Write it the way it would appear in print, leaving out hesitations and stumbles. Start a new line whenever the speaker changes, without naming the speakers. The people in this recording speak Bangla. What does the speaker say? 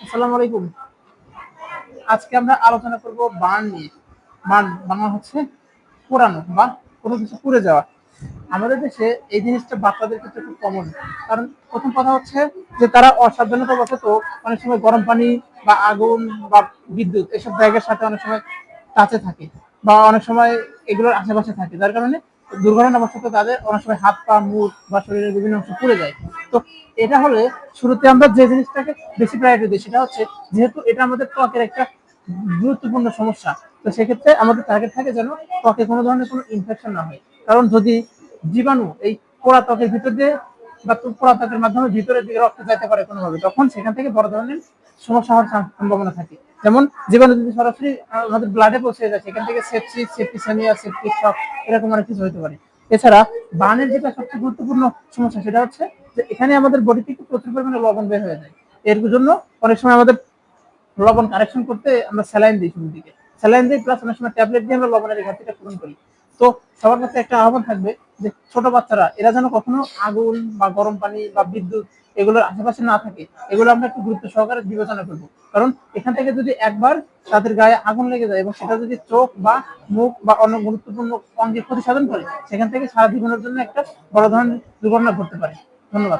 আসসালামু আলাইকুম। আজকে আমরা আলোচনা করব বার্ন নিয়ে। বার্ন বাংলা হচ্ছে পোড়ানো বা কোনো কিছু পুড়ে যাওয়া। আমাদের দেশে এই জিনিসটা বাচ্চাদের ক্ষেত্রে খুব কমন। কারণ প্রথম কথা হচ্ছে যে তারা অসাবধানতাবশত অনেক সময় গরম পানি বা আগুন বা বিদ্যুৎ এসব জায়গার সাথে অনেক সময় টাচে থাকে বা অনেক সময় এগুলোর আশেপাশে থাকে, যার কারণে দুর্ঘটনাবশত তাদের অনেক সময় হাত পা মুখ বা শরীরের বিভিন্ন অংশ পুড়ে যায়। তো এটা হলে শুরুতে আমরা যে জিনিসটাকে বেশি প্রায়োরিটি দিই সেটা হচ্ছে, যেহেতু এটা আমাদের ত্বকের একটা গুরুত্বপূর্ণ সমস্যা, তো সেক্ষেত্রে আমাদের টার্গেট থাকে যেন ত্বকে কোনো ধরনের কোনো ইনফেকশন না হয়। কারণ যদি জীবাণু এই পোড়া ত্বকের ভিতর দিয়ে বা পোড়া ত্বকের মাধ্যমে ভিতরের দিকে রক্ত যাইতে পারে কোনোভাবে, তখন সেখান থেকে বড় ধরনের সমস্যা হওয়ার সম্ভাবনা থাকে। যেমন জীবাণু যদি সরাসরি আমাদের ব্লাডে পৌঁছে যায়, সেখান থেকে সেপসিস, সেপ্টিসেমিয়া, সেপটিক শক এরকম অনেক কিছু হতে পারে। এছাড়া বার্নের যেটা সবচেয়ে গুরুত্বপূর্ণ সমস্যা সেটা হচ্ছে যে এখানে আমাদের বডি থেকে প্রচুর পরিমাণে লবণ বের হয়ে যায়। এর জন্য অনেক সময় আমাদের লবণ কারেকশন করতে আমরা স্যালাইন দিই, শুরুর দিকে স্যালাইন দিই, প্লাস অনেক সময় ট্যাবলেট দিয়ে আমরা লবণের ঘাটতিটা পূরণ করি। তো সবার কাছে একটা আহ্বান থাকবে যে ছোট বাচ্চারা এরা যেন কখনো আগুন বা গরম পানি বা বিদ্যুৎ এগুলোর আশেপাশে না থাকে। এগুলো আমরা একটু গুরুত্ব সহকারে বিবেচনা করবো। কারণ এখান থেকে যদি একবার তাদের গায়ে আগুন লেগে যায় এবং সেটা যদি চোখ বা মুখ বা অন্য গুরুত্বপূর্ণ অঙ্গে ক্ষতি সাধন করে, সেখান থেকে সারা জীবনের জন্য একটা বড় ধরনের দুর্ঘটনা ঘটতে পারে। ধন্যবাদ।